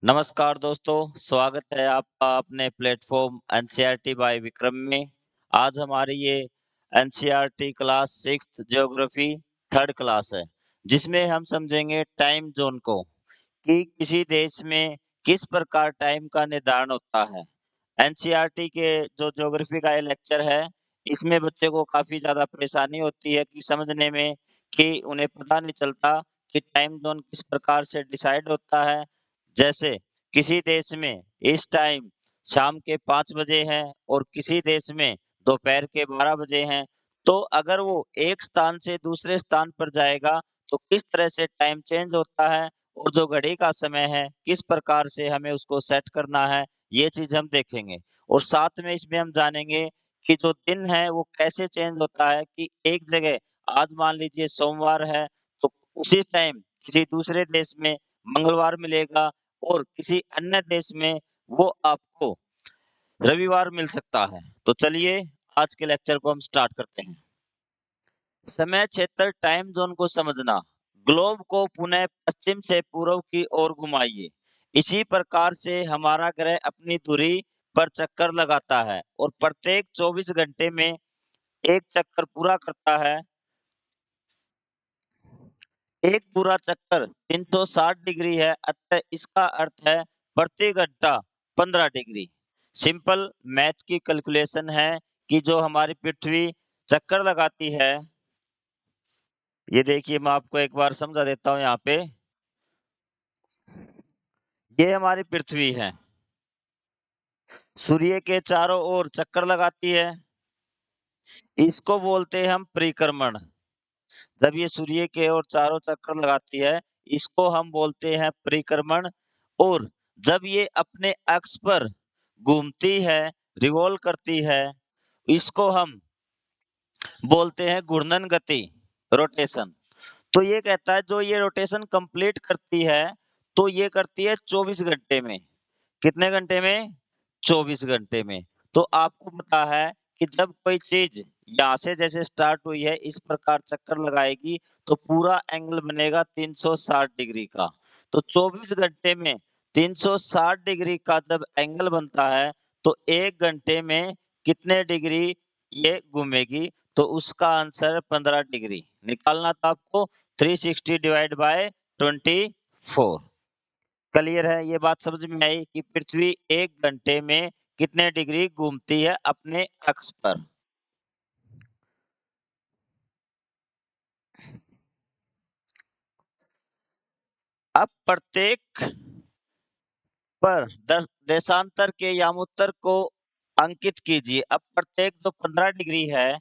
नमस्कार दोस्तों, स्वागत है आपका अपने प्लेटफ़ॉर्म एनसीईआरटी बाय विक्रम में। आज हमारी ये NCERT class 6th geography 3rd class है, जिसमें हम समझेंगे टाइम ज़ोन को कि किसी देश में किस प्रकार टाइम का निर्धारण होता है। एनसीईआरटी के जो ज्योग्राफी का ये लेक्चर है, इसमें बच्चे को काफ़ी ज़्यादा परेशानी होती है कि समझने में कि उन्हें पता नहीं चलता कि टाइम ज़ोन किस प्रकार से डिसाइड होता है। जैसे किसी देश में इस टाइम शाम के 5 बजे है और किसी देश में दोपहर के 12 बजे हैं, तो अगर वो एक स्थान से दूसरे स्थान पर जाएगा, तो किस तरह से टाइम चेंज होता है और जो घड़ी का समय है, किस प्रकार से हमें उसको सेट करना है, ये चीज़ हम देखेंगे। और साथ में इसमें हम जानेंगे कि जो दिन है, वो कैसे चेंज होता है कि एक जगह आज मान लीजिए सोमवार है, तो उसी टाइम किसी दूसरे देश में मंगलवार मिलेगा और किसी अन्य देश में वो आपको रविवार मिल सकता है। तो चलिए आज के लेक्चर को हम स्टार्ट करते हैं। समय क्षेत्र टाइम ज़ोन को समझना। ग्लोब को पुनः पश्चिम से पूर्व की ओर घुमाइए। इसी प्रकार से हमारा ग्रह अपनी धुरी पर चक्कर लगाता है और प्रत्येक 24 घंटे में एक चक्कर पूरा करता है। एक पूरा चक्कर 360 डिग्री है, अतः इसका अर्थ है प्रति घंटा 15 डिग्री। सिंपल मैथ की कैलकुलेशन है कि जो हमारी पृथ्वी चक्कर लगाती है, ये देखिए मैं आपको एक बार समझा देता हूँ यहाँ पे। ये हमारी पृथ्वी है, सूर्य के चारों ओर चक्कर लगाती है, इसको बोलते हैं हम परिक्रमण। जब ये सूर्य के ओर चारों चक्कर लगाती है, इसको हम बोलते हैं परिक्रमण। और जब ये अपने अक्ष पर घूमती है, रिवॉल्व करती है, इसको हम बोलते हैं घूर्णन गति, रोटेशन। तो ये कहता है जो ये रोटेशन कंप्लीट करती है, तो ये करती है 24 घंटे में। कितने घंटे में? 24 घंटे में। तो आपको पता है कि जब कोई चीज़ यहाँ से जैसे स्टार्ट हुई है, इस प्रकार चक्कर लगाएगी, तो पूरा एंगल बनेगा 360 डिग्री का। तो 24 घंटे में 360 डिग्री का जब एंगल बनता है, तो 1 घंटे में कितने डिग्री ये घूमेगी? तो उसका आंसर 15 डिग्री। निकालना था आपको 360 डिवाइड बाय 24। क्लियर है? ये बात समझ में आई कि पृथ्वी 1 घंटे में कितने डिग्री घूमती है अपने अक्ष पर। अब प्रत्येक पर देशांतर के यामोत्तर को अंकित कीजिए। अब प्रत्येक जो 15 डिग्री है,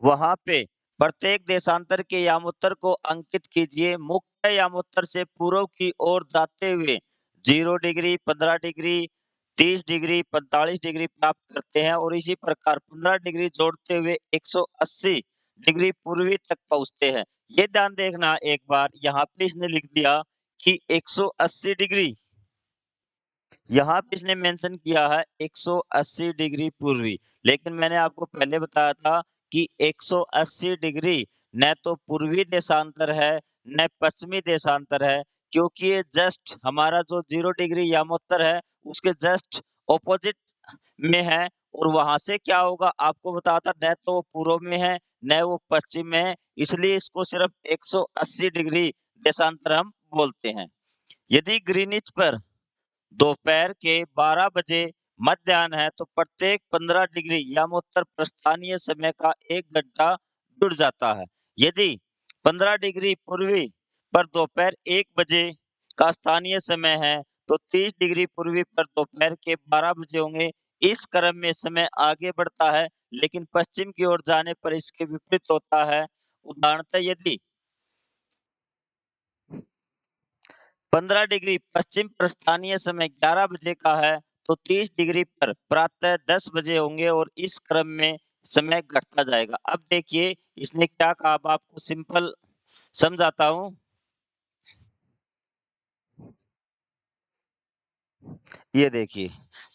वहां पे प्रत्येक देशांतर के यामोत्तर को अंकित कीजिए। मुख्य यामोत्तर से पूर्व की ओर जाते हुए 0 डिग्री, 15 डिग्री, 30 डिग्री, 45 डिग्री प्राप्त करते हैं और इसी प्रकार 15 डिग्री जोड़ते हुए 180 डिग्री पूर्वी तक पहुंचते हैं। ये ध्यान देखना एक बार, यहाँ पे इसने लिख दिया कि 180 डिग्री, यहाँ पे इसने मेंशन किया है 180 डिग्री पूर्वी, लेकिन मैंने आपको पहले बताया था कि 180 डिग्री न तो पूर्वी देशांतर है, न पश्चिमी देशांतर है, क्योंकि ये जस्ट हमारा जो 0 डिग्री यामोत्तर है, उसके जस्ट ऑपोजिट में है और वहां से क्या होगा आपको बताया था, न तो वो पूर्व में है, न वो पश्चिम में है, इसलिए इसको सिर्फ 180 डिग्री देशांतर हम बोलते हैं। यदि ग्रीनिच पर दोपहर के 12 बजे मध्याह्न है, तो प्रत्येक 15 डिग्री यामोत्तर प्रस्थानीय समय का 1 घंटा जुड़ जाता है। यदि 15 डिग्री पूर्वी पर दोपहर 1 बजे का स्थानीय समय है, तो 30 डिग्री पूर्वी पर दोपहर के 12 बजे होंगे। इस क्रम में समय आगे बढ़ता है, लेकिन पश्चिम की ओर जाने पर इसके विपरीत होता है। उदाहरणतः यदि 15 डिग्री पश्चिम पर स्थानीय समय 11 बजे का है, तो 30 डिग्री पर प्रातः 10 बजे होंगे और इस क्रम में समय घटता जाएगा। अब देखिए इसने क्या कहा, अब आपको सिंपल समझाता हूँ। ये देखिए,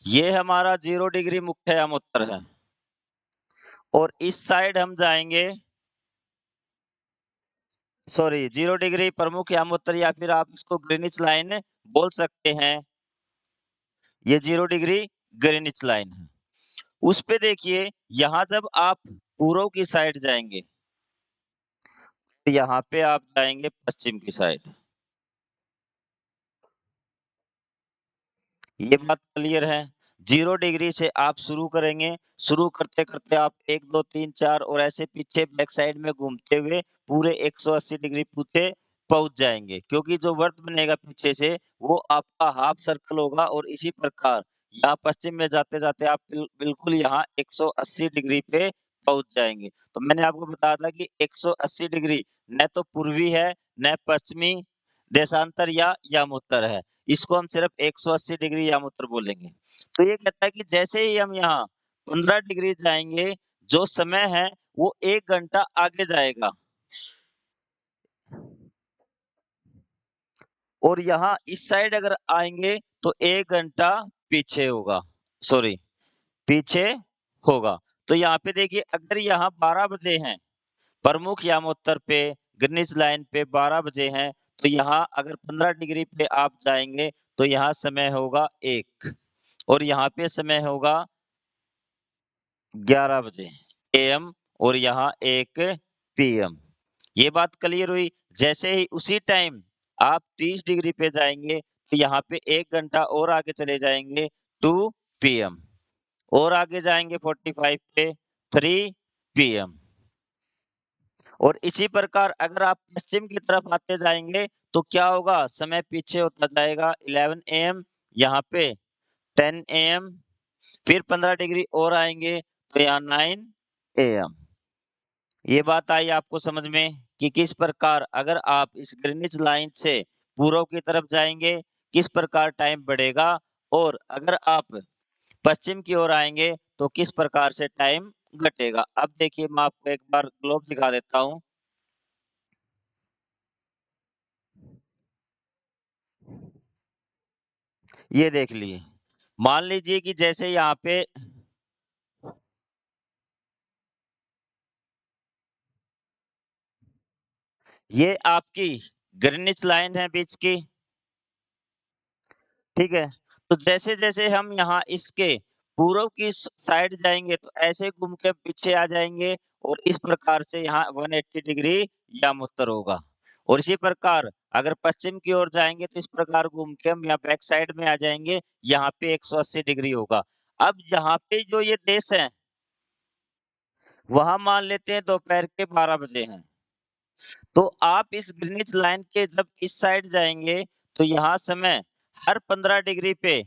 ये हमारा 0 डिग्री मुख्य यामोत्तर है और इस साइड हम जाएंगे, सॉरी 0 डिग्री प्रमुख यामोत्तर या फिर आप इसको ग्रीनिच लाइन बोल सकते हैं ये 0 डिग्री ग्रीनिच लाइन है। उस पे देखिए यहाँ जब आप पूर्व की साइड जाएँगे, तो यहाँ पे आप जाएँगे पश्चिम की साइड। ये बात क्लियर है। 0 डिग्री से आप शुरू करेंगे, शुरू करते-करते आप 1, 2, 3, 4 और ऐसे पीछे बैक साइड में घूमते हुए पूरे 180 डिग्री पीछे पहुँच जाएँगे, क्योंकि जो वृत्त बनेगा पीछे से वो आपका हाफ सर्कल होगा और इसी प्रकार यहाँ पश्चिम में जाते-जाते आप बिल्कुल यहाँ 180 डिग्री पे पहुँच जाएँगे। तो मैंने आपको बताया था कि 180 डिग्री न तो पूर्वी है, न पश्चिमी देशांतर या यामोत्तर है। इसको हम सिर्फ 180 डिग्री यामोत्तर बोलेंगे। तो ये कहता है कि जैसे ही हम यहाँ 15 डिग्री जाएँगे, जो समय है वो 1 घंटा आगे जाएगा और यहाँ इस साइड अगर आएँगे तो 1 घंटा पीछे होगा, सॉरी पीछे होगा। तो यहाँ पे देखिए अगर यहाँ 12 बजे हैं, प्रमुख यामोत्तर पे ग्रीनिच लाइन पे 12 बजे हैं, तो यहाँ अगर 15 डिग्री पे आप जाएँगे, तो यहाँ समय होगा 1 और यहाँ पे समय होगा 11 बजे एएम और यहाँ 1 पीएम। ये बात क्लियर हुई। जैसे ही उसी टाइम आप 30 डिग्री पे जाएँगे, तो यहाँ पे 1 घंटा और आगे चले जाएँगे 2 पीएम और आगे जाएँगे 45 पे 3 पीएम। और इसी प्रकार अगर आप पश्चिम की तरफ आते जाएँगे, तो क्या होगा? समय पीछे होता जाएगा 11 एएम, यहाँ पे 10 एएम, फिर 15 डिग्री और आएँगे, तो यहाँ 9 एएम। ये बात आई आपको समझ में कि किस प्रकार अगर आप इस ग्रीनिच लाइन से पूर्व की तरफ जाएँगे, किस प्रकार टाइम बढ़ेगा और अगर आप पश्चिम की ओर आएँगे, तो किस प्रकार से टाइम घटेगा। अब देखिए मैं आपको एक बार ग्लोब दिखा देता हूँ। ये देख लिए। मान लीजिए कि जैसे यहाँ पे ये आपकी ग्रीनिच लाइन है बीच की, ठीक है? तो जैसे-जैसे हम यहाँ इसके पूर्व की साइड जाएँगे तो ऐसे घूम के पीछे आ जाएँगे और इस प्रकार से यहाँ 180 डिग्री यामोत्तर होगा। और इसी प्रकार अगर पश्चिम की ओर जाएँगे तो इस प्रकार घूम के हम यहाँ बैक साइड में आ जाएँगे, यहाँ पे 180 डिग्री होगा। अब यहाँ पे जो ये देश है, वहाँ मान लेते हैं दोपहर के 12 बजे हैं। तो आप इस ग्रीनिच लाइन के जब इस साइड जाएँगे, तो यहाँ समय हर 15 डिग्री पे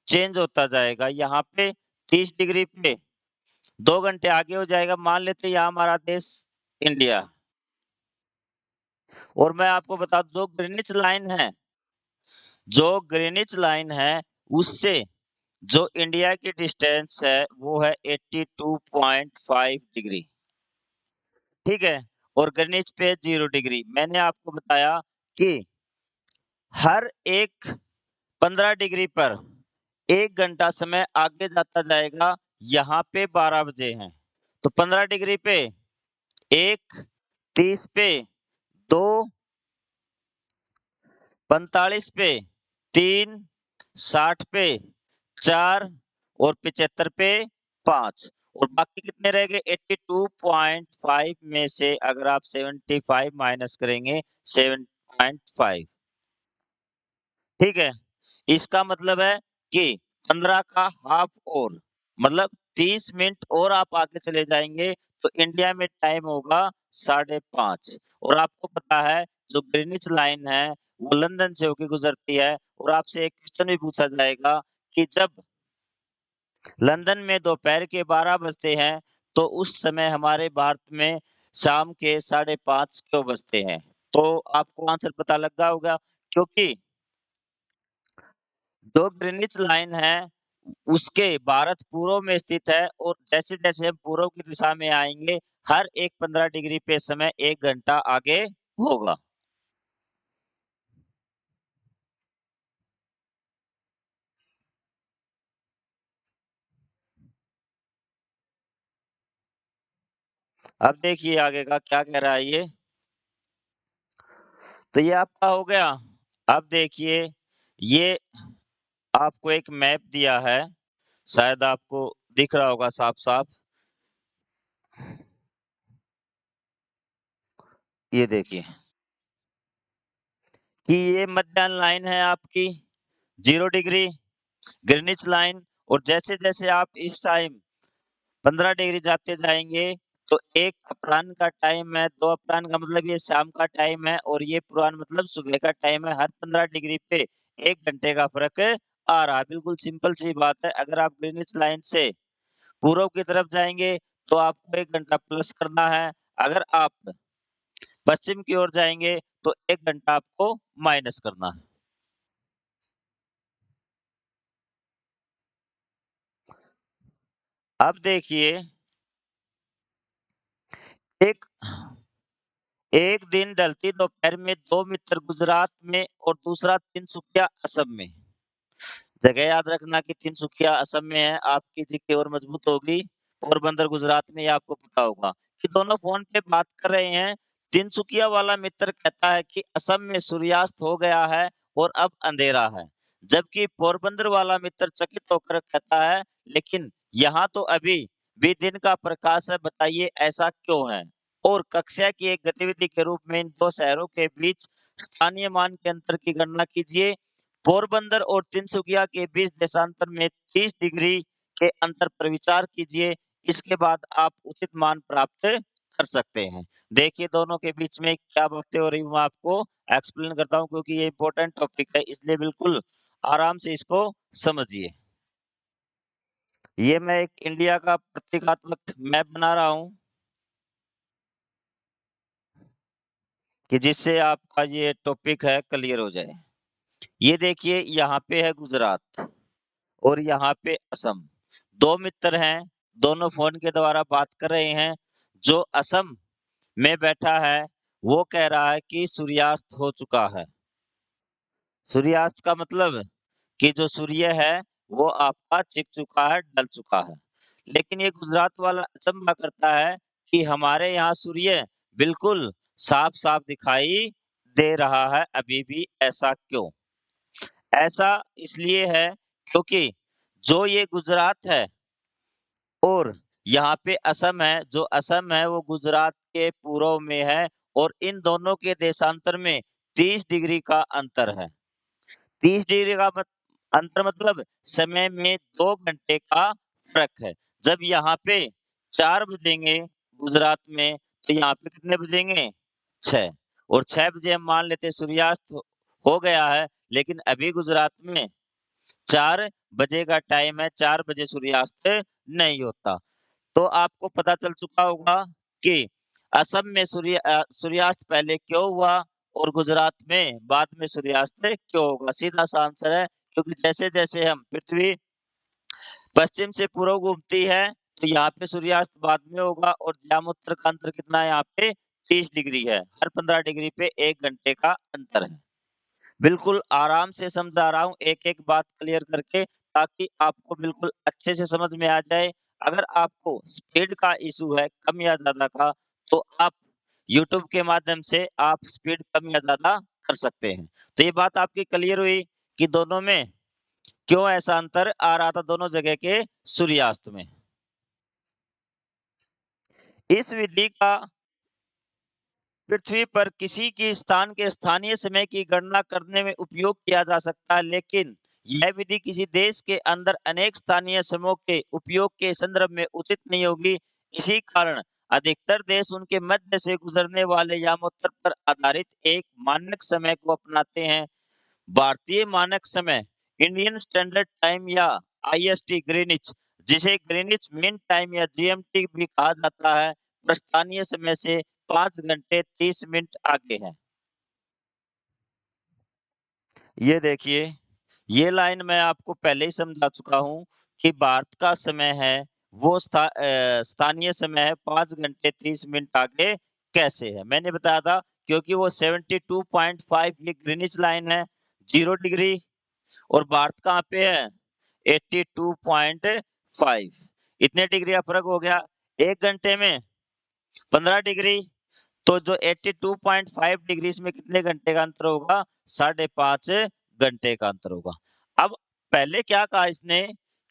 चेंज होता जाएगा। यहाँ पे 30 डिग्री पे 2 घंटे आगे हो जाएगा। मान लेते हैं यहाँ हमारा देश इंडिया और मैं आपको बता दूँ जो ग्रीनिच लाइन है, उससे जो इंडिया की डिस्टेंस है, वो है 82.5 डिग्री, ठीक है? और ग्रीनिच पे 0 डिग्री। मैंने आपको बताया कि हर एक 15 डिग्री पर 1 घंटा समय आगे जाता जाएगा, यहाँ पे 12 बजे हैं। तो 15 डिग्री पे 1, 30 पे 2, 45 पे 3, 60 पे 4 और 75 पे 5 और बाकी कितने रह गए? 82.5 में से अगर आप 75 माइनस करेंगे 7.5, ठीक है? इसका मतलब है कि 15 का हाफ और मतलब 30 मिनट और आप आगे चले जाएँगे, तो इंडिया में टाइम होगा 5:30 और आपको पता है जो ग्रीनिच लाइन है, वो लंदन से होके गुज़रती है और आपसे एक क्वेश्चन भी पूछा जाएगा कि जब लंदन में दोपहर के 12 बजते हैं, तो उस समय हमारे भारत में शाम के 5:30 क्यों बजते हैं? तो आपको आंसर पता लग गया होगा क्योंकि जो ग्रीनिच लाइन है, उसके भारत पूर्व में स्थित है और जैसे-जैसे हम पूर्व की दिशा में आएँगे, हर एक 15 डिग्री पे समय 1 घंटा आगे होगा। अब देखिए आगे का क्या कह रहा है ये। तो ये आपका हो गया। अब देखिए, ये आपको एक मैप दिया है, शायद आपको दिख रहा होगा साफ-साफ। ये देखिए कि ये मध्याह्न लाइन है आपकी 0 डिग्री, ग्रीनिच लाइन, और जैसे-जैसे आप इस टाइम 15 डिग्री जाते जाएँगे, तो 1 अपराह्न का टाइम है, 2 अपराह्न का मतलब ये शाम का टाइम है, और ये पूर्वाह्न मतलब सुबह का टाइम है। हर 15 डिग्री पे 1 घंटे का फ़र्क आ रहा है। बिल्कुल सिंपल सी बात है। अगर आप ग्रीनिच लाइन से पूर्व की तरफ जाएँगे, तो आपको 1 घंटा प्लस करना है। अगर आप पश्चिम की ओर जाएँगे, तो 1 घंटा आपको माइनस करना है। अब देखिए, एक एक दिन ढलती दोपहर में 2 मित्र गुजरात में और दूसरा तिनसुकिया असम में। जगह याद रखना कि तिनसुकिया असम में है, आपकी जीके और मजबूत होगी। पोरबंदर गुजरात में, ये आपको पता होगा कि दोनों फ़ोन पे बात कर रहे हैं। तिनसुकिया वाला मित्र कहता है कि असम में सूर्यास्त हो गया है और अब अंधेरा है। जबकि पोरबंदर वाला मित्र चकित होकर कहता है, लेकिन यहाँ तो अभी भी दिन का प्रकाश है, बताइए ऐसा क्यों है? और कक्षा की एक गतिविधि के रूप में इन 2 शहरों के बीच स्थानीय मान के अंतर की गणना कीजिए। पोरबंदर और तिनसुकिया के बीच देशांतर में 30 डिग्री के अंतर पर विचार कीजिए। इसके बाद आप उचित मान प्राप्त कर सकते हैं। देखिए दोनों के बीच में क्या बातें हो रही हैं, मैं आपको एक्सप्लेन करता हूँ, क्योंकि ये इम्पोर्टेंट टॉपिक है, इसलिए बिल्कुल आराम से इसको समझिए। ये मैं एक इंडिया का प्रतीकात्मक मैप बना रहा हूँ कि जिससे आपका ये टॉपिक है क्लियर हो जाए। ये देखिए यहाँ पे है गुजरात और यहाँ पे असम। 2 मित्र हैं, दोनों फ़ोन के द्वारा बात कर रहे हैं। जो असम में बैठा है, वो कह रहा है कि सूर्यास्त हो चुका है। सूर्यास्त का मतलब कि जो सूर्य है, वो आपका छिप चुका है, ढल चुका है। लेकिन ये गुजरात वाला अचंभा करता है कि हमारे यहाँ सूर्य बिल्कुल साफ-साफ दिखाई दे रहा है अभी भी, ऐसा क्यों? ऐसा इसलिए है क्योंकि जो ये गुजरात है और यहाँ पे असम है, जो असम है वो गुजरात के पूर्व में है, और इन दोनों के देशांतर में 30 डिग्री का अंतर है। 30 डिग्री का अंतर मतलब समय में 2 घंटे का फ़र्क है। जब यहाँ पे 4 बजेंगे गुजरात में, तो यहाँ पे कितने बजेंगे? 6, और 6 बजे हम मान लेते हैं सूर्यास्त हो गया है, लेकिन अभी गुजरात में 4 बजे का टाइम है, 4 बजे सूर्यास्त नहीं होता। तो आपको पता चल चुका होगा कि असम में सूर्यास्त पहले क्यों हुआ और गुजरात में बाद में सूर्यास्त क्यों होगा? सीधा-सा आंसर है, क्योंकि जैसे-जैसे हम पृथ्वी पश्चिम से पूर्व घूमती है, तो यहाँ पे सूर्यास्त बाद में होगा, और ज्यामोत्तर का अंतर कितना है यहाँ पे? 30 डिग्री है। हर 15 डिग्री पे 1 घंटे का अंतर है। बिल्कुल आराम से समझा रहा हूँ एक-एक बात क्लियर करके, ताकि आपको बिल्कुल अच्छे से समझ में आ जाए। अगर आपको स्पीड का इश्यू है कम या ज़्यादा का, तो आप यूट्यूब के माध्यम से आप स्पीड कम या ज़्यादा कर सकते हैं। तो ये बात आपकी क्लियर हुई कि दोनों में क्यों ऐसा अंतर आ रहा था दोनों जगह के सूर्यास्त में। इस विधि का पृथ्वी पर किसी की स्थान के स्थानीय समय की गणना करने में उपयोग किया जा सकता है, लेकिन यह विधि किसी देश के अंदर अनेक स्थानीय समयों के उपयोग के संदर्भ में उचित नहीं होगी। इसी कारण अधिकतर देश उनके मध्य से गुजरने वाले यामोत्तर पर आधारित एक मानक समय को अपनाते हैं। भारतीय मानक समय इंडियन स्टैंडर्ड टाइम या आईएसटी ग्रीनिच, जिसे ग्रीनिच मीन टाइम या जीएमटी भी कहा जाता है, स्थानीय समय से 5 घंटे 30 मिनट आगे है। ये देखिए, ये लाइन मैं आपको पहले ही समझा चुका हूँ कि भारत का समय है, वो स्थानीय समय है 5 घंटे 30 मिनट आगे कैसे है? मैंने बताया था क्योंकि वो 72.5 ये ग्रीनिच लाइन है, 0 डिग्री, और भारत कहाँ पे है? 82.5, इतने डिग्री का फ़र्क हो गया। 1 घंटे में 15 डिग्री, तो जो 82.5 डिग्रीज़ में कितने घंटे का अंतर होगा? 5.5 घंटे का अंतर होगा। अब पहले क्या कहा इसने,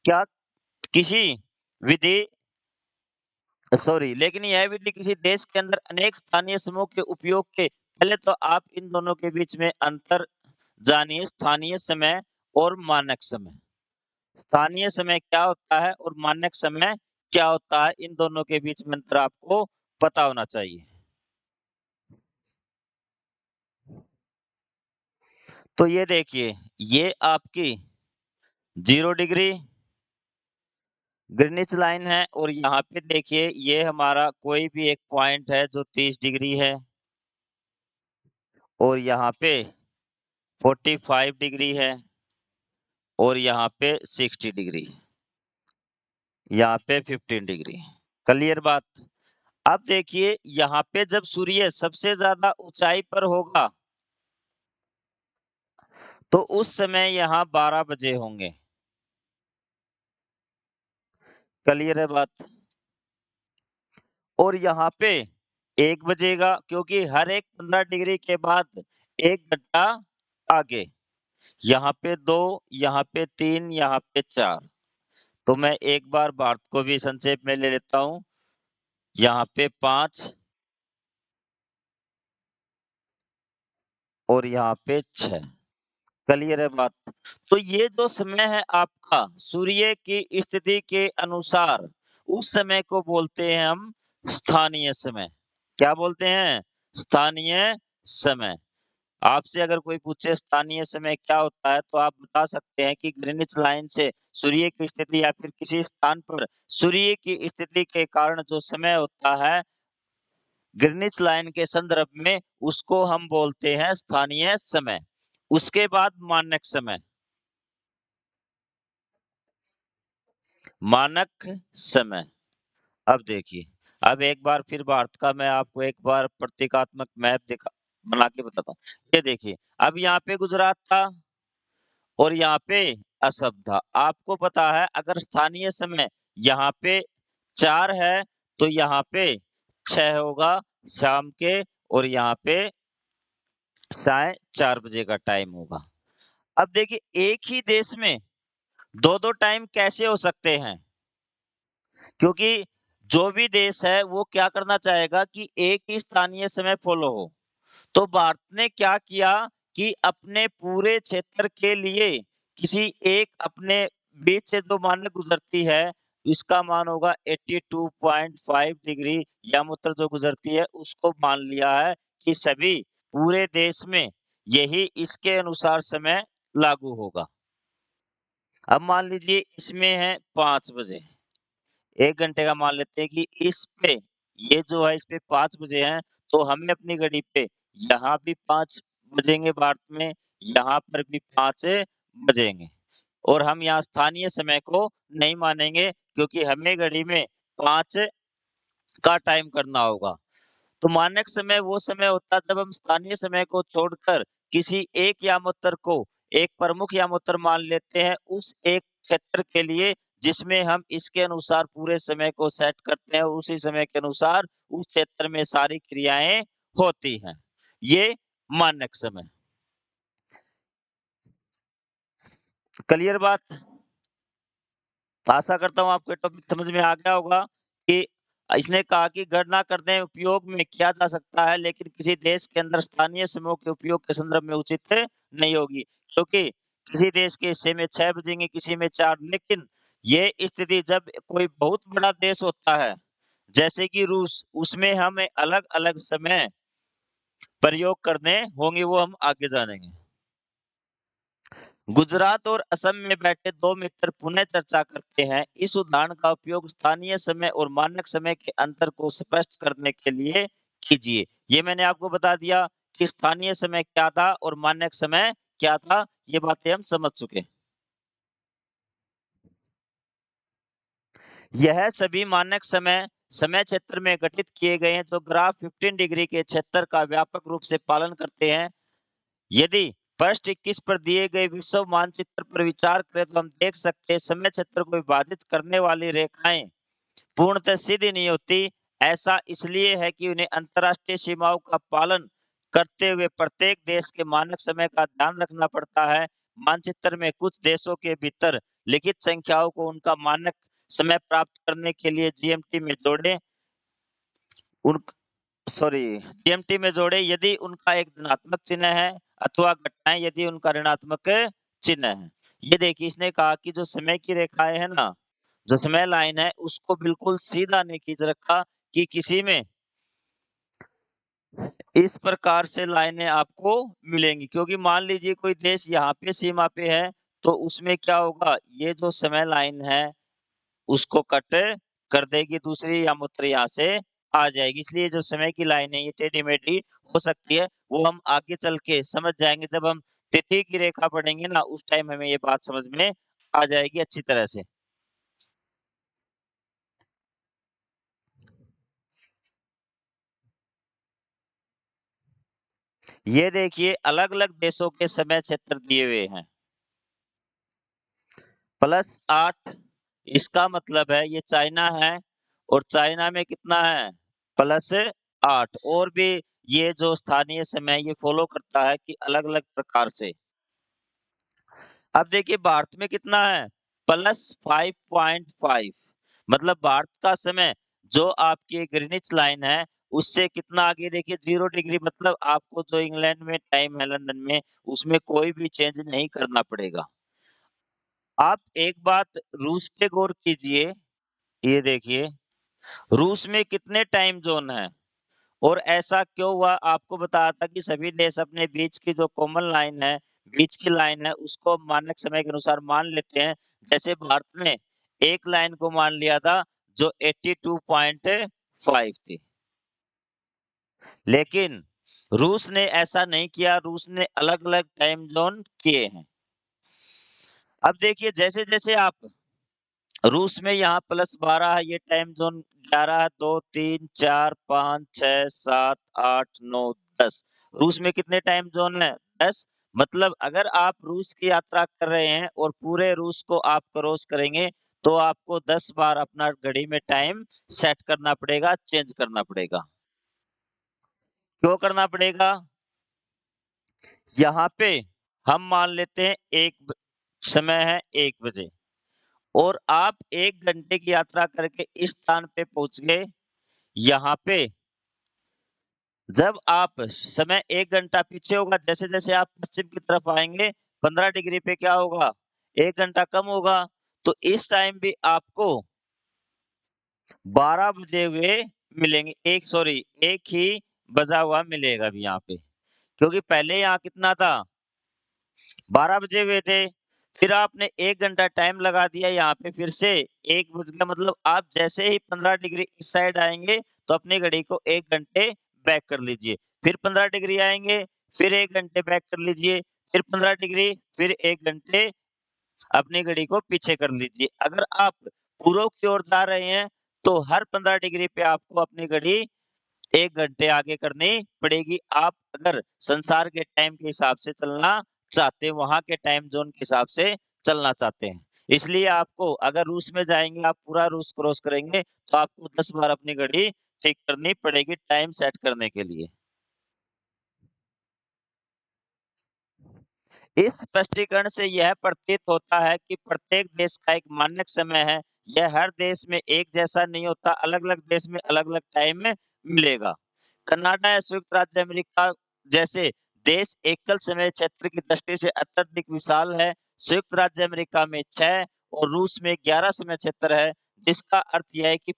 क्या किसी विधि लेकिन यह विधि किसी देश के अंदर अनेक स्थानीय समूह के उपयोग के, पहले तो आप इन दोनों के बीच में अंतर जानिए, स्थानीय समय और मानक समय। स्थानीय समय क्या होता है और मानक समय क्या होता है, इन दोनों के बीच में अंतर आपको पता होना चाहिए। तो ये देखिए, ये आपकी 0 डिग्री ग्रीनिच लाइन है और यहाँ पे देखिए ये हमारा कोई भी एक पॉइंट है जो 30 डिग्री है और यहाँ पे 45 डिग्री है और यहाँ पे 60 डिग्री, यहाँ पे 15 डिग्री। क्लियर बात? अब देखिए यहाँ पे जब सूर्य सबसे ज्यादा ऊंचाई पर होगा तो उस समय यहाँ 12 बजे होंगे। क्लियर है बात? और यहाँ पे 1 बजेगा क्योंकि हर एक 15 डिग्री के बाद 1 घंटा आगे। यहाँ पे 2, यहाँ पे 3, यहाँ पे 4। तो मैं एक बार भारत को भी संक्षेप में ले लेता हूँ। यहाँ पे 5 और यहाँ पे 6। क्लियर है बात? तो ये जो समय है आपका सूर्य की स्थिति के अनुसार, उस समय को बोलते हैं हम स्थानीय समय। क्या बोलते हैं? स्थानीय समय। आपसे अगर कोई पूछे स्थानीय समय क्या होता है तो आप बता सकते हैं कि ग्रीनिच लाइन से सूर्य की स्थिति या फिर किसी स्थान पर सूर्य की स्थिति के कारण जो समय होता है ग्रीनिच लाइन के संदर्भ में, उसको हम बोलते हैं स्थानीय समय। उसके बाद मानक समय। मानक समय। अब देखिए, अब एक बार फिर भारत का मैं आपको एक बार प्रतीकात्मक मैप दिखा बना के बताता हूँ। ये देखिए, अब यहाँ पे गुजरात था और यहाँ पे असम था। आपको पता है अगर स्थानीय समय यहाँ पे 4 है तो यहाँ पे 6 होगा शाम के और यहाँ पे साढ़े 4 बजे का टाइम होगा। अब देखिए एक ही देश में 2-2 टाइम कैसे हो सकते हैं? क्योंकि जो भी देश है वो क्या करना चाहेगा कि एक ही स्थानीय समय फॉलो हो। तो भारत ने क्या किया कि अपने पूरे क्षेत्र के लिए किसी एक अपने बीच से जो मानक गुजरती है, इसका मान होगा 82.5 डिग्री यामुत्र जो गुजरती है उसको मान लिया है कि सभी पूरे देश में यही इसके अनुसार समय लागू होगा। अब मान लीजिए इसमें है 5 बजे, 1 घंटे का मान लेते हैं कि इस पे ये जो है इस पे 5 बजे हैं, तो हमें अपनी घड़ी पे यहाँ भी 5 बजेंगे भारत में, यहाँ पर भी 5 बजेंगे और हम यहाँ स्थानीय समय को नहीं मानेंगे क्योंकि हमें घड़ी में 5 का टाइम करना होगा। तो मानक समय वो समय होता है जब हम स्थानीय समय को छोड़कर किसी एक यामोत्तर को एक प्रमुख यामोत्तर मान लेते हैं उस एक क्षेत्र के लिए जिसमें हम इसके अनुसार पूरे समय को सेट करते हैं और उसी समय के अनुसार उस क्षेत्र में सारी क्रियाएं होती हैं। ये मानक समय। क्लियर बात? आशा करता हूँ आपको ये टॉपिक समझ में आ गया होगा कि इसने कहा कि गणना करने उपयोग में किया जा सकता है लेकिन किसी देश के अंदर स्थानीय समूह के उपयोग के संदर्भ में उचित नहीं होगी क्योंकि किसी देश के हिस्से में 6 बजेंगे किसी में 4। लेकिन ये स्थिति जब कोई बहुत बड़ा देश होता है जैसे कि रूस, उसमें हमें अलग अलग समय प्रयोग करने होंगे, वो हम आगे जानेंगे। गुजरात और असम में बैठे 2 मित्र पुनः चर्चा करते हैं। इस उदाहरण का उपयोग स्थानीय समय और मानक समय के अंतर को स्पष्ट करने के लिए कीजिए। ये मैंने आपको बता दिया कि स्थानीय समय क्या था और मानक समय क्या था, ये बातें हम समझ चुके। यह सभी मानक समय समय क्षेत्र में गठित किए गए हैं जो ग्राफ 15 डिग्री के क्षेत्र का व्यापक रूप से पालन करते हैं। यदि पृष्ठ 21 पर दिए गए विश्व मानचित्र पर विचार करें तो हम देख सकते हैं समय क्षेत्र को विभाजित करने वाली रेखाएं पूर्णतः सीधी नहीं होती। ऐसा इसलिए है कि उन्हें अंतर्राष्ट्रीय सीमाओं का पालन करते हुए प्रत्येक देश के मानक समय का ध्यान रखना पड़ता है। मानचित्र में कुछ देशों के भीतर लिखित संख्याओं को उनका मानक समय प्राप्त करने के लिए जीएमटी में जोड़ें। उन सॉरी जीएमटी में जोड़े यदि उनका एक धनात्मक चिन्ह है अथवा घटाएं यदि उनका ऋणात्मक चिन्ह है। ये देखिए इसने कहा कि जो समय की रेखाएं है ना, जो समय लाइन है उसको बिल्कुल सीधा नहीं खींच रखा कि किसी में इस प्रकार से लाइनें आपको मिलेंगी, क्योंकि मान लीजिए कोई देश यहाँ पे सीमा पे है तो उसमें क्या होगा, ये जो समय लाइन है उसको कट कर देगी दूसरी या मूत्र यहाँ से आ जाएगी। इसलिए जो समय की लाइन है ये टेढ़ी-मेढ़ी हो सकती है, वो हम आगे चल के समझ जाएँगे जब हम तिथि की रेखा पढ़ेंगे ना, उस टाइम हमें ये बात समझ में आ जाएगी अच्छी तरह से। ये देखिए अलग-अलग देशों के समय क्षेत्र दिए हुए हैं। +8 इसका मतलब है ये चाइना है और चाइना में कितना है? +8 और भी ये जो स्थानीय समय ये फ़ॉलो करता है कि अलग-अलग प्रकार से। अब देखिए भारत में कितना है? +5.5 मतलब भारत का समय जो आपकी ग्रीनिच लाइन है, उससे कितना आगे देखिए 0 डिग्री मतलब आपको जो इंग्लैंड में टाइम है लंदन में, उसमें कोई भी चेंज नहीं करना पड़ेगा। आप एक बात रूस पे गौर कीजिए, ये देखिए, रूस में कितने टाइम ज़ोन हैं और ऐसा क्यों हुआ? आपको बताया था कि सभी देश अपने बीच की जो कॉमन लाइन है, बीच की लाइन है, उसको मानक समय के अनुसार मान लेते हैं। जैसे भारत ने एक लाइन को मान लिया था, जो 82.5 थी। लेकिन रूस ने ऐसा नहीं किया, रूस ने अलग-अलग टाइम ज़ोन किए हैं। अब देखिए जैसे-जैसे आप रूस में यहाँ +12 है, ये टाइम ज़ोन 11, 2, 3, 4, 5, 6, 7, 8, 9, 10 रूस में कितने टाइम ज़ोन हैं? 10 मतलब अगर आप रूस की यात्रा कर रहे हैं और पूरे रूस को आप क्रॉस करेंगे, तो आपको 10 बार अपना घड़ी में टाइम सेट करना पड़ेगा, चेंज करना पड़ेगा। क्यों करना पड़ेगा? यहाँ पे हम मान लेते हैं समय है 1 बजे और आप 1 घंटे की यात्रा करके इस स्थान पे पहुँच गए। यहाँ पे जब आप समय 1 घंटा पीछे होगा, जैसे-जैसे आप पश्चिम की तरफ आएँगे, 15 डिग्री पे क्या होगा? 1 घंटा कम होगा, तो इस टाइम भी आपको 12 बजे हुए मिलेंगे। 1 ही बजा हुआ मिलेगा अभी यहाँ पे, क्योंकि पहले यहाँ कितना था? 12 बजे हुए थे, फिर आपने 1 घंटा टाइम लगा दिया यहाँ पे फिर से 1 बज गया मतलब आप जैसे ही 15 डिग्री इस साइड आएँगे, तो अपनी घड़ी को 1 घंटे बैक कर लीजिए। फिर 15 डिग्री आएँगे, फिर 1 घंटे बैक कर लीजिए, फिर 15 डिग्री, फिर 1 घंटे अपनी घड़ी को पीछे कर लीजिए। अगर आप पूर्व की ओर जा रहे हैं, तो हर 15 डिग्री पे आपको अपनी घड़ी 1 घंटे आगे करनी पड़ेगी। आप अगर संसार के टाइम के हिसाब से चलना चाहते हैं, वहाँ के टाइम ज़ोन के हिसाब से चलना चाहते हैं। इसलिए आपको अगर रूस में जाएँगे, आप पूरा रूस क्रॉस करेंगे, तो आपको 10 बार अपनी घड़ी ठीक करनी पड़ेगी टाइम सेट करने के लिए। इस स्पष्टीकरण से यह प्रतीत होता है कि प्रत्येक देश का एक मानक समय है। यह हर देश में एक जैसा नहीं होता, अलग-अलग देश में अलग-अलग टाइम में मिलेगा। कनाडा या संयुक्त राज्य अमेरिका जैसे देश एकल समय क्षेत्र की दृष्टि से अत्यधिक विशाल है। संयुक्त राज्य अमेरिका में 6 और रूस में 11 समय क्षेत्र है, जिसका अर्थ यह है कि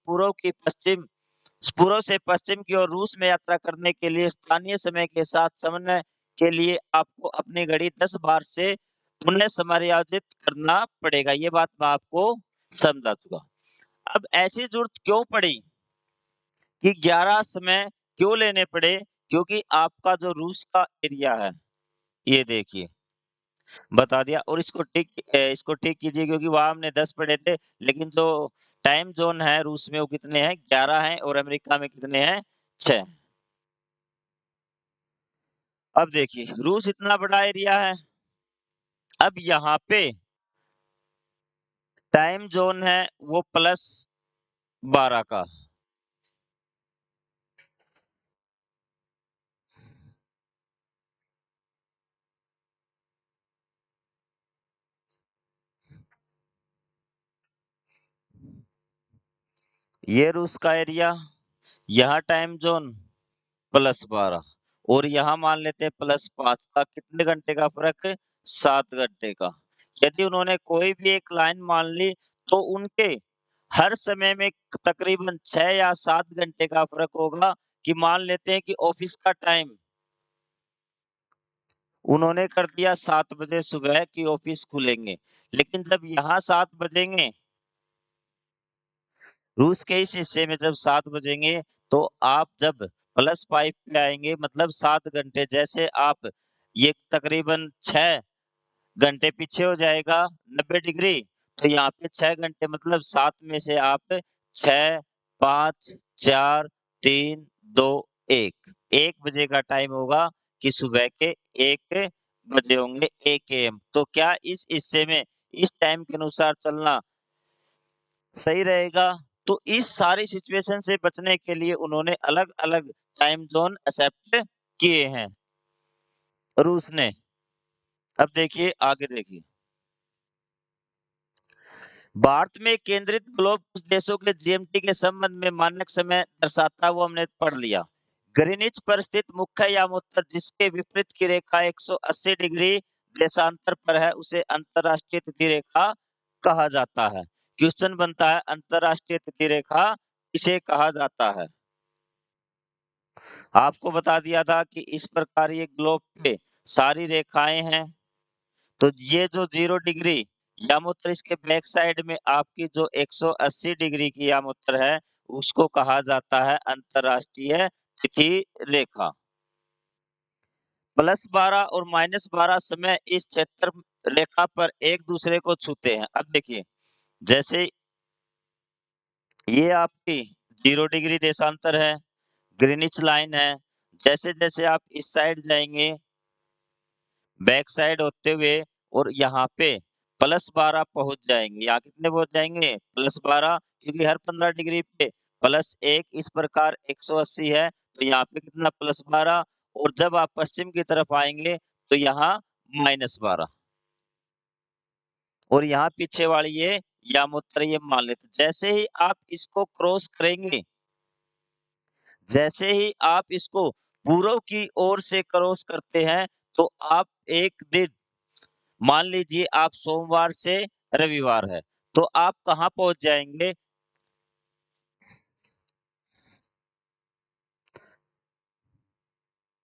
पूर्व से पश्चिम की ओर रूस में यात्रा करने के लिए स्थानीय समय के साथ समन्वय के लिए आपको अपनी घड़ी 10 बार से पुनः समायोजित करना पड़ेगा। ये बात मैं आपको समझा चुका। अब ऐसी ज़रूरत क्यों पड़ी कि 11 समय क्यों लेने पड़े? क्योंकि आपका जो रूस का एरिया है, ये देखिए बता दिया और इसको ठीक कीजिए क्योंकि वहाँ हमने 10 पढ़े थे, लेकिन जो टाइम ज़ोन है रूस में वो कितने हैं? 11 हैं और अमेरिका में कितने हैं? 6। अब देखिए रूस इतना बड़ा एरिया है, अब यहाँ पे टाइम ज़ोन है वो +12 का। ये रूस का एरिया, यहाँ टाइम जोन +12 और यहाँ मान लेते हैं +5 का कितने घंटे का फ़र्क? 7 घंटे का। यदि उन्होंने कोई भी एक लाइन मान ली तो उनके हर समय में तकरीबन 6 या 7 घंटे का फ़र्क होगा कि मान लेते हैं कि ऑफ़िस का टाइम उन्होंने कर दिया 7 बजे सुबह कि ऑफ़िस खुलेंगे, लेकिन जब यहाँ 7 बजेंगे, रूस के इस हिस्से में जब 7 बजेंगे, तो आप जब +5 पे आएँगे मतलब 7 घंटे जैसे आप ये तकरीबन 6 घंटे पीछे हो जाएगा 90 डिग्री, तो यहाँ पे 6 घंटे मतलब 7 में से आप 6, 5, 4, 3, 2, 1, 1 बजे का टाइम होगा कि सुबह के 1 बजे होंगे 1 एएम। तो क्या इस हिस्से में इस टाइम के अनुसार चलना सही रहेगा? तो इस सारी सिचुएशन से बचने के लिए उन्होंने अलग-अलग टाइम ज़ोन एक्सेप्ट किए हैं रूस ने। अब देखिए आगे देखिए। भारत में केंद्रित ग्लोब कुछ देशों के जीएमटी के संबंध में मानक समय दर्शाता है, वो हमने पढ़ लिया। ग्रीनिच पर स्थित मुख्य यामोत्तर जिसके विपरीत की रेखा 180 डिग्री देशांतर पर है, उसे अंतर्राष्ट्रीय तिथि रेखा कहा जाता है। क्वेश्चन बनता है अंतर्राष्ट्रीय तिथि रेखा किसे कहा जाता है? आपको बता दिया था कि इस प्रकार ये ग्लोब पे सारी रेखाएं हैं। तो ये जो 0 डिग्री यामोत्तर इसके बैक साइड में आपकी जो 180 डिग्री की यामोत्तर है, उसको कहा जाता है अंतर्राष्ट्रीय तिथि रेखा। +12 और -12 समय इस क्षेत्र रेखा पर एक दूसरे को छूते हैं। अब देखिए, जैसे ये आपकी 0 डिग्री देशांतर है, ग्रीनिच लाइन है। जैसे-जैसे आप इस साइड जाएँगे बैक साइड होते हुए और यहाँ पे +12 पहुँच जाएँगे। यहाँ कितने पहुँच जाएँगे? +12 क्योंकि हर 15 डिग्री पे +1 इस प्रकार 180 है, तो यहाँ पे कितना +12 और जब आप पश्चिम की तरफ आएँगे, तो यहाँ -12 और यहाँ पीछे वाली ये यामोत्तर ये मान लेते हैं। जैसे ही आप इसको क्रॉस करेंगे, जैसे ही आप इसको पूर्व की ओर से क्रॉस करते हैं, तो आप एक दिन मान लीजिए आप सोमवार से रविवार है, तो आप कहाँ पहुँच जाएँगे?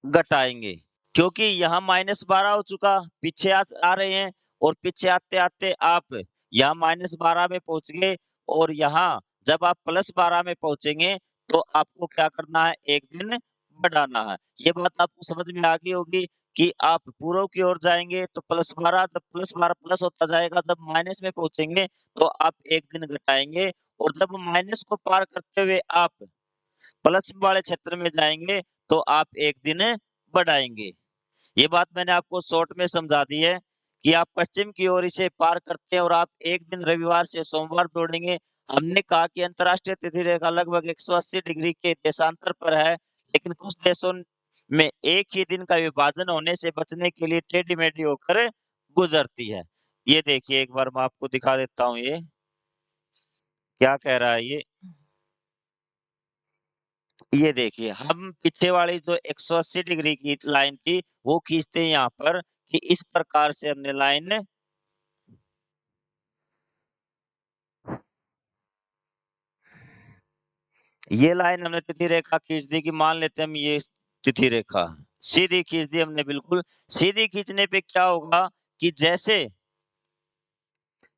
घटाएँगे, क्योंकि यहाँ -12 हो चुका, पीछे आ रहे हैं और पीछे आते-आते आप यहाँ -12 में पहुँच गए और यहाँ जब आप +12 में पहुँचेंगे, तो आपको क्या करना है, 1 दिन बढ़ाना है। ये बात आपको समझ में आ गई होगी कि आप पूर्व की ओर जाएँगे तो +12 जब +12 प्लस होता जाएगा, जब माइनस में पहुँचेंगे, तो आप 1 दिन घटाएँगे और जब माइनस को पार करते हुए आप प्लस वाले क्षेत्र में जाएँगे, तो आप 1 दिन बढ़ाएँगे। ये बात मैंने आपको शॉर्ट में समझा दी है कि आप पश्चिम की ओर इसे पार करते हैं और आप 1 दिन रविवार से सोमवार दौड़ेंगे। हमने कहा कि अंतर्राष्ट्रीय तिथि रेखा लगभग 180 डिग्री के देशांतर पर है, लेकिन कुछ देशों में एक ही दिन का विभाजन होने से बचने के लिए टेढ़ी-मेढ़ी होकर गुजरती है। ये देखिए एक बार मैं आपको दिखा देता हूँ ये, क्या कह रहा है ये देखिए, हम पीछे वाली जो 180 डिग्री की लाइन थी, वो खींचते हैं यहाँ पर कि इस प्रकार से हमने लाइन ये लाइन हमने तिथि रेखा खींच दी कि मान लेते हैं हम ये तिथि रेखा, सीधी खींच दी हमने बिल्कुल। सीधी खींचने पे क्या होगा कि जैसे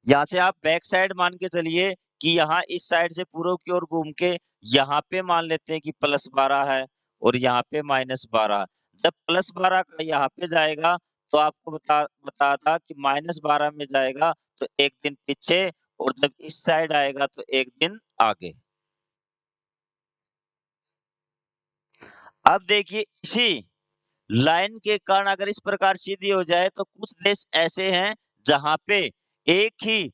यहाँ से आप बैक साइड मान के चलिए कि यहाँ इस साइड से पूर्व की ओर घूम के यहाँ पे मान लेते हैं कि +12 है और यहाँ पे -12। जब +12 का यहाँ पे जाएगा तो आपको बताया था कि -12 में जाएगा तो 1 दिन पीछे और जब इस साइड आएगा तो 1 दिन आगे। अब देखिए इसी लाइन के कारण अगर इस प्रकार सीधी हो जाए तो कुछ देश ऐसे हैं जहाँ पे एक ही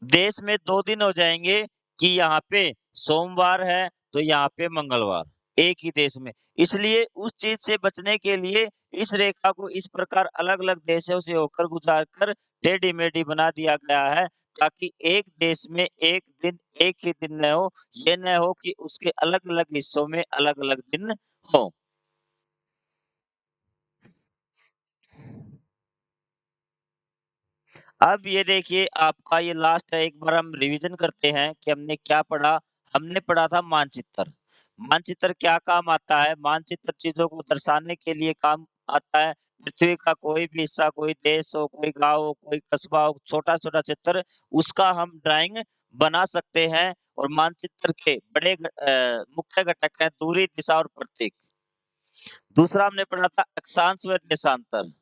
देश में 2 दिन हो जाएँगे कि यहाँ पे सोमवार है, तो यहाँ पे मंगलवार, एक ही देश में। इसलिए उस चीज़ से बचने के लिए इस रेखा को इस प्रकार अलग-अलग देशों से होकर गुज़ार कर टेढ़ी-मेढ़ी बना दिया गया है ताकि एक देश में एक दिन एक ही दिन न हो, ये न हो कि उसके अलग-अलग हिस्सों में अलग-अलग दिन हों। अब ये देखिए आपका ये लास्ट है, एक बार हम रिवीजन करते हैं कि हमने क्या पढ़ा। हमने पढ़ा था मानचित्र। मानचित्र क्या काम आता है? मानचित्र चीज़ों को दर्शाने के लिए काम आता है। पृथ्वी का कोई भी हिस्सा, कोई देश हो, कोई गाँव हो, कोई कस्बा हो, छोटा-छोटा चित्र, उसका हम ड्राइंग बना सकते हैं और मानचित्र के मुख्य घटक हैं दूरी, दिशा और प्रतीक। दूसरा हमने पढ़ा था अक्षांश व देशांतर।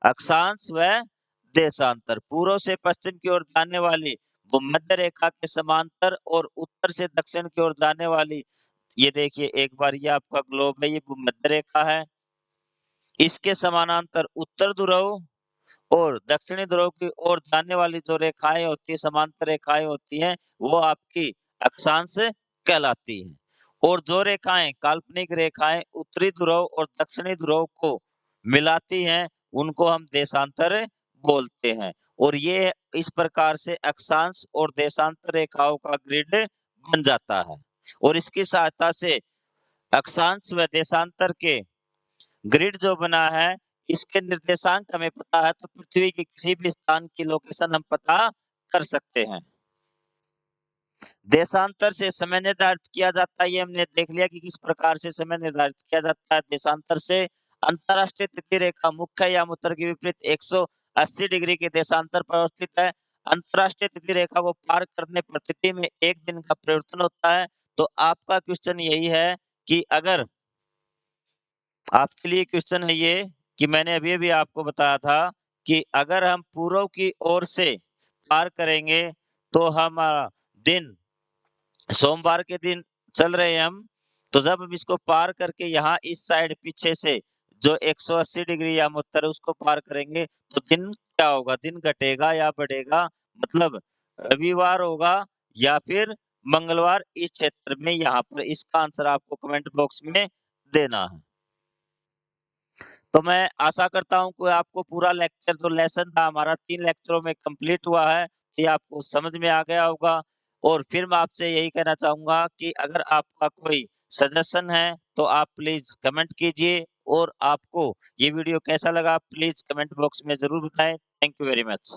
अक्षांश व देशांतर, पूर्व से पश्चिम की ओर जाने वाली भूमध्य रेखा के समांतर और उत्तर से दक्षिण की ओर जाने वाली, ये देखिए एक बार ये आपका ग्लोब है, ये भूमध्य रेखा है। इसके समानांतर उत्तर ध्रुव और दक्षिणी ध्रुव की ओर जाने वाली जो रेखाएँ होती हैं, समांतर रेखाएँ होती हैं, वो आपकी अक्षांश कहलाती हैं। और जो रेखाएँ, काल्पनिक रेखाएँ उत्तरी ध्रुव और दक्षिणी ध्रुव को मिलाती हैं, उनको हम देशांतर बोलते हैं। और ये इस प्रकार से अक्षांश और देशांतर रेखाओं का ग्रिड बन जाता है। और इसकी सहायता से अक्षांश व देशांतर के ग्रिड जो बना है, इसके निर्देशांक हमें पता है तो पृथ्वी के किसी भी स्थान की लोकेशन हम पता कर सकते हैं। देशांतर से समय निर्धारित किया जाता है, ये हमने देख लिया कि किस प्रकार से समय निर्धारित किया जाता है। देशांतर से अंतर्राष्ट्रीय तिथि रेखा मुख्य याम-उत्तर के विपरीत 180 डिग्री के देशांतर पर अवस्थित है। अंतर्राष्ट्रीय तिथि रेखा को पार करने पर तिथि में 1 दिन का परिवर्तन होता है। तो आपका क्वेश्चन यही है कि अगर आपके लिए क्वेश्चन है ये कि मैंने अभी-अभी आपको बताया था कि अगर हम पूर्व की ओर से पार करेंगे, तो हमारा दिन सोमवार के दिन चल रहे हैं हम, तो जब हम इसको पार करके यहाँ इस साइड पीछे से जो 180 डिग्री याम-उत्तर है उसको पार करेंगे, तो दिन क्या होगा? दिन घटेगा या बढ़ेगा? मतलब रविवार होगा या फिर मंगलवार, इस क्षेत्र में यहाँ पर इसका आंसर आपको कमेंट बॉक्स में देना है। तो मैं आशा करता हूँ कि आपको पूरा लेक्चर जो लेसन था हमारा 3 लेक्चरों में कंप्लीट हुआ है, ये आपको समझ में आ गया होगा। और फिर मैं आपसे यही कहना चाहूँगा कि अगर आपका कोई सजेशन है, तो आप प्लीज़ कमेंट कीजिए और आपको ये वीडियो कैसा लगा प्लीज़ कमेंट बॉक्स में ज़रूर बताएँ। Thank you very much.